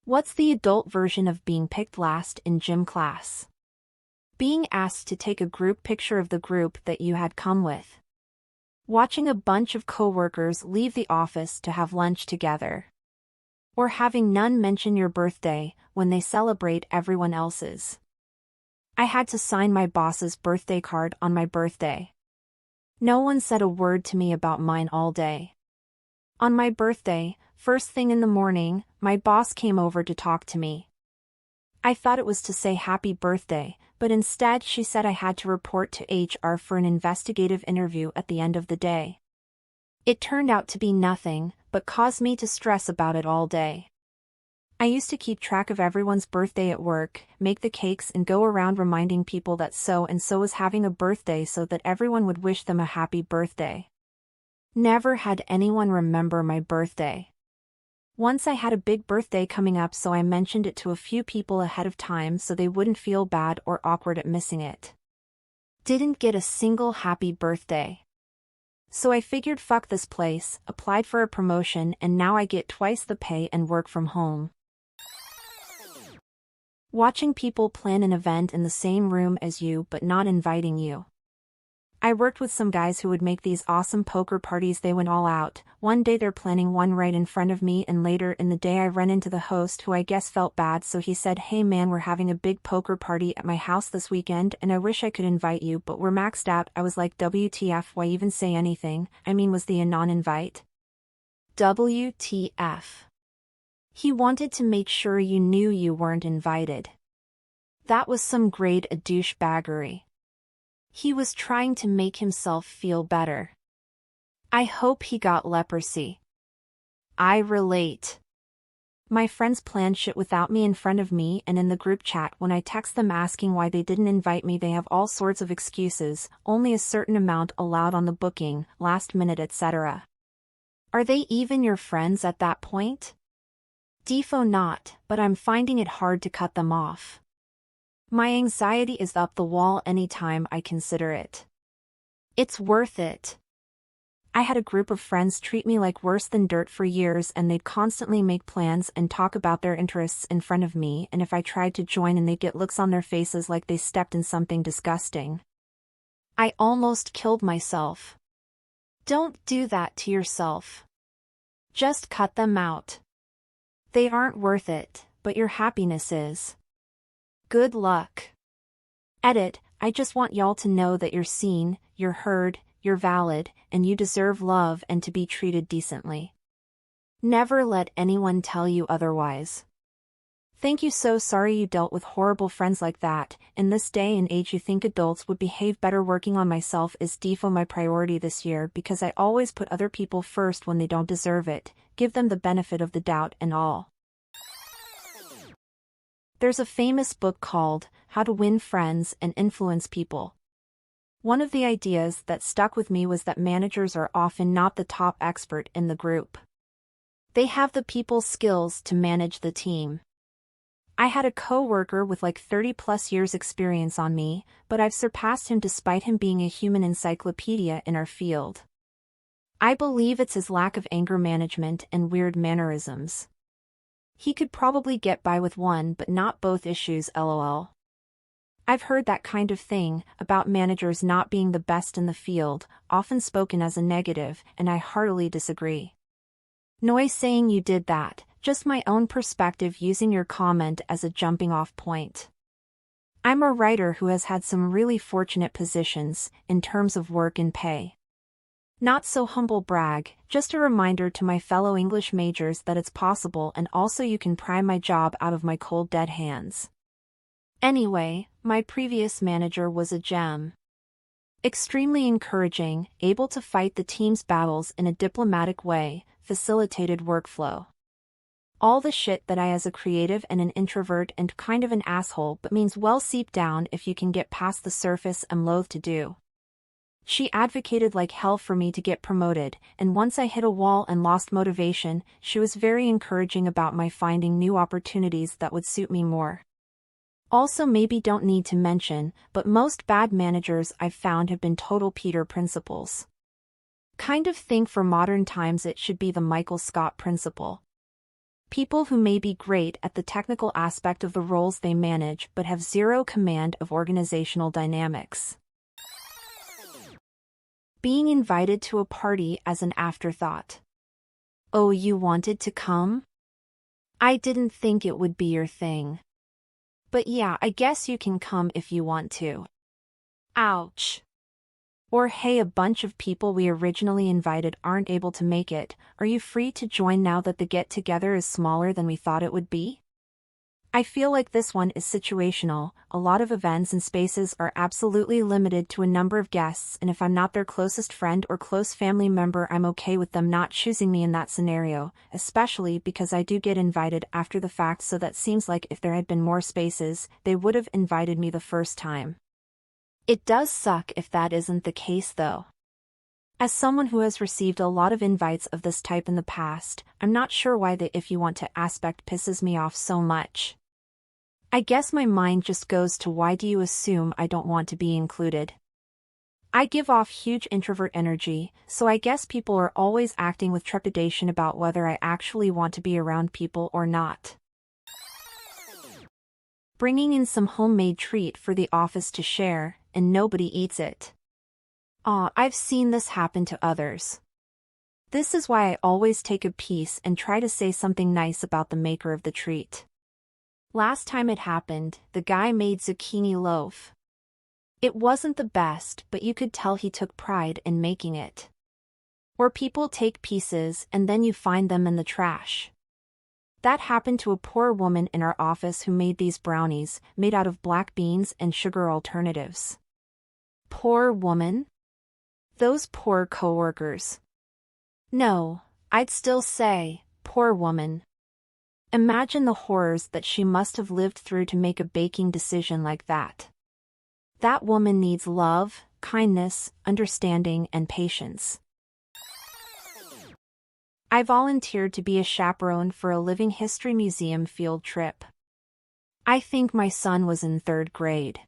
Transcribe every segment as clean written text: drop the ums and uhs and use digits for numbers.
What's the adult version of being picked last in gym class? Being asked to take a group picture of the group that you had come with. Watching a bunch of coworkers leave the office to have lunch together. Or having none mention your birthday when they celebrate everyone else's. I had to sign my boss's birthday card on my birthday. No one said a word to me about mine all day. On my birthday, first thing in the morning, my boss came over to talk to me. I thought it was to say happy birthday, but instead she said I had to report to HR for an investigative interview at the end of the day. It turned out to be nothing, but caused me to stress about it all day. I used to keep track of everyone's birthday at work, make the cakes and go around reminding people that so-and-so was having a birthday so that everyone would wish them a happy birthday. Never had anyone remember my birthday. Once I had a big birthday coming up, so I mentioned it to a few people ahead of time so they wouldn't feel bad or awkward at missing it. Didn't get a single happy birthday. So I figured fuck this place, applied for a promotion, and now I get twice the pay and work from home. Watching people plan an event in the same room as you but not inviting you. I worked with some guys who would make these awesome poker parties. They went all out. One day they're planning one right in front of me, and later in the day I ran into the host, who I guess felt bad, so he said, "Hey man, we're having a big poker party at my house this weekend and I wish I could invite you, but we're maxed out." I was like, WTF, why even say anything? I mean, was the a non-invite? WTF. He wanted to make sure you knew you weren't invited. That was some grade A douchebaggery. He was trying to make himself feel better. I hope he got leprosy. I relate. My friends plan shit without me in front of me, and in the group chat when I text them asking why they didn't invite me, they have all sorts of excuses, only a certain amount allowed on the booking, last minute, etc. Are they even your friends at that point? Defo not, but I'm finding it hard to cut them off. My anxiety is up the wall anytime I consider it. It's worth it. I had a group of friends treat me like worse than dirt for years, and they'd constantly make plans and talk about their interests in front of me, and if I tried to join, and they'd get looks on their faces like they stepped in something disgusting. I almost killed myself. Don't do that to yourself. Just cut them out. They aren't worth it, but your happiness is. Good luck. Edit, I just want y'all to know that you're seen, you're heard, you're valid, and you deserve love and to be treated decently. Never let anyone tell you otherwise. Thank you. So sorry you dealt with horrible friends like that. In this day and age, you think adults would behave better. Working on myself is defo my priority this year, because I always put other people first when they don't deserve it, give them the benefit of the doubt and all. There's a famous book called How to Win Friends and Influence People. One of the ideas that stuck with me was that managers are often not the top expert in the group. They have the people skills to manage the team. I had a co-worker with like 30+ years experience on me, but I've surpassed him despite him being a human encyclopedia in our field. I believe it's his lack of anger management and weird mannerisms. He could probably get by with one but not both issues, lol. I've heard that kind of thing about managers not being the best in the field, often spoken as a negative, and I heartily disagree. No saying you did that, just my own perspective using your comment as a jumping off point. I'm a writer who has had some really fortunate positions, in terms of work and pay. Not so humble brag, just a reminder to my fellow English majors that it's possible, and also you can pry my job out of my cold dead hands. Anyway, my previous manager was a gem. Extremely encouraging, able to fight the team's battles in a diplomatic way, facilitated workflow. All the shit that I as a creative and an introvert and kind of an asshole but means well seep down if you can get past the surface am loath to do. She advocated like hell for me to get promoted, and once I hit a wall and lost motivation, she was very encouraging about my finding new opportunities that would suit me more. Also, maybe don't need to mention, but most bad managers I've found have been total Peter principles. Kind of think for modern times it should be the Michael Scott principle. People who may be great at the technical aspect of the roles they manage but have zero command of organizational dynamics. Being invited to a party as an afterthought. Oh, you wanted to come? I didn't think it would be your thing. But yeah, I guess you can come if you want to. Ouch. Or hey, a bunch of people we originally invited aren't able to make it, are you free to join now that the get-together is smaller than we thought it would be? I feel like this one is situational. A lot of events and spaces are absolutely limited to a number of guests, and if I'm not their closest friend or close family member, I'm okay with them not choosing me in that scenario, especially because I do get invited after the fact, so that seems like if there had been more spaces, they would have invited me the first time. It does suck if that isn't the case though. As someone who has received a lot of invites of this type in the past, I'm not sure why the "if you want to" aspect pisses me off so much. I guess my mind just goes to, why do you assume I don't want to be included? I give off huge introvert energy, so I guess people are always acting with trepidation about whether I actually want to be around people or not. Bringing in some homemade treat for the office to share, and nobody eats it. Aw, I've seen this happen to others. This is why I always take a piece and try to say something nice about the maker of the treat. Last time it happened, the guy made zucchini loaf. It wasn't the best, but you could tell he took pride in making it. Or people take pieces and then you find them in the trash. That happened to a poor woman in our office who made these brownies, made out of black beans and sugar alternatives. Poor woman? Those poor coworkers. No, I'd still say, poor woman. Imagine the horrors that she must have lived through to make a baking decision like that. That woman needs love, kindness, understanding, and patience. I volunteered to be a chaperone for a living history museum field trip. I think my son was in 3rd grade.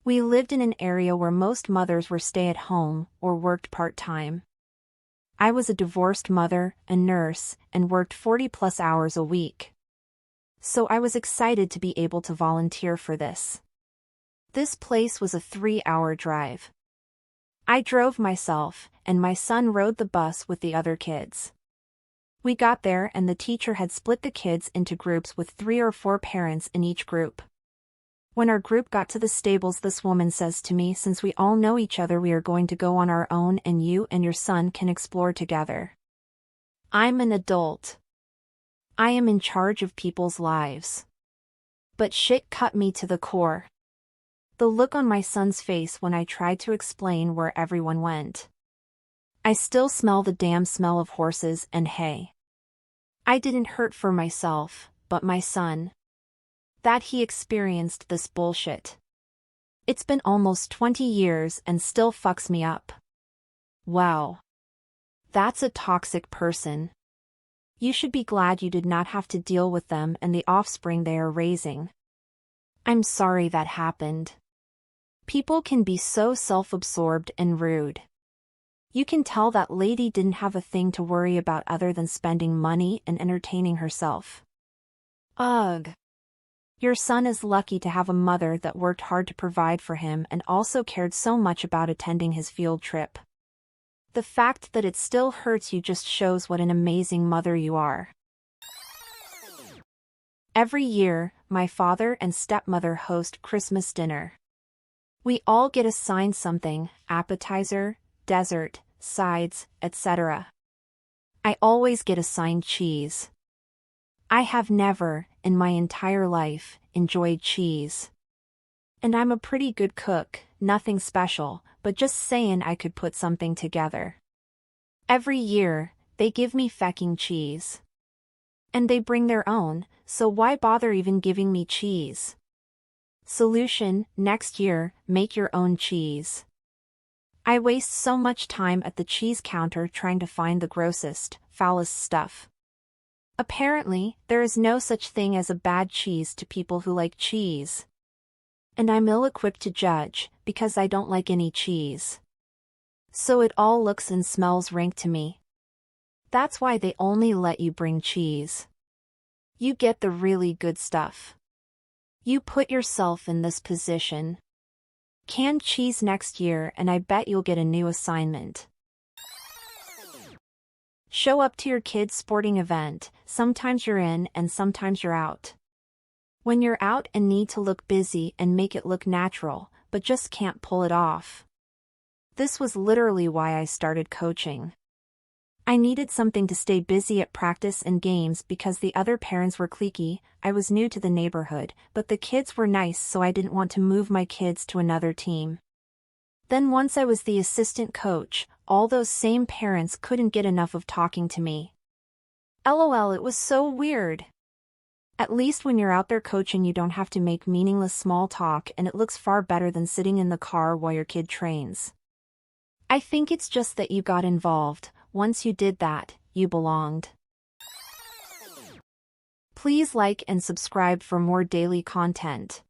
We lived in an area where most mothers were stay-at-home or worked part-time. I was a divorced mother, a nurse, and worked 40+ hours a week. So I was excited to be able to volunteer for this. This place was a 3-hour drive. I drove myself, and my son rode the bus with the other kids. We got there and the teacher had split the kids into groups with 3 or 4 parents in each group. When our group got to the stables, this woman says to me, since we all know each other, we are going to go on our own and you and your son can explore together. I'm an adult. I am in charge of people's lives. But shit cut me to the core. The look on my son's face when I tried to explain where everyone went. I still smell the damn smell of horses and hay. I didn't hurt for myself, but my son. That he experienced this bullshit. It's been almost 20 years and still fucks me up. Wow. That's a toxic person. You should be glad you did not have to deal with them and the offspring they are raising. I'm sorry that happened. People can be so self-absorbed and rude. You can tell that lady didn't have a thing to worry about other than spending money and entertaining herself. Ugh. Your son is lucky to have a mother that worked hard to provide for him and also cared so much about attending his field trip. The fact that it still hurts you just shows what an amazing mother you are. Every year, my father and stepmother host Christmas dinner. We all get assigned something, appetizer, dessert, sides, etc. I always get assigned cheese. I have never, in my entire life, enjoyed cheese. And I'm a pretty good cook, nothing special, but just saying I could put something together. Every year, they give me fecking cheese. And they bring their own, so why bother even giving me cheese? Solution: next year, make your own cheese. I waste so much time at the cheese counter trying to find the grossest, foulest stuff. Apparently, there is no such thing as a bad cheese to people who like cheese. And I'm ill-equipped to judge, because I don't like any cheese. So it all looks and smells rank to me. That's why they only let you bring cheese. You get the really good stuff. You put yourself in this position. Canned cheese next year and I bet you'll get a new assignment. Show up to your kid's sporting event, sometimes you're in and sometimes you're out. When you're out and need to look busy and make it look natural, but just can't pull it off. This was literally why I started coaching. I needed something to stay busy at practice and games because the other parents were cliquey. I was new to the neighborhood, but the kids were nice, so I didn't want to move my kids to another team. Then once I was the assistant coach, all those same parents couldn't get enough of talking to me. LOL, it was so weird. At least when you're out there coaching you don't have to make meaningless small talk, and it looks far better than sitting in the car while your kid trains. I think it's just that you got involved. Once you did that, you belonged. Please like and subscribe for more daily content.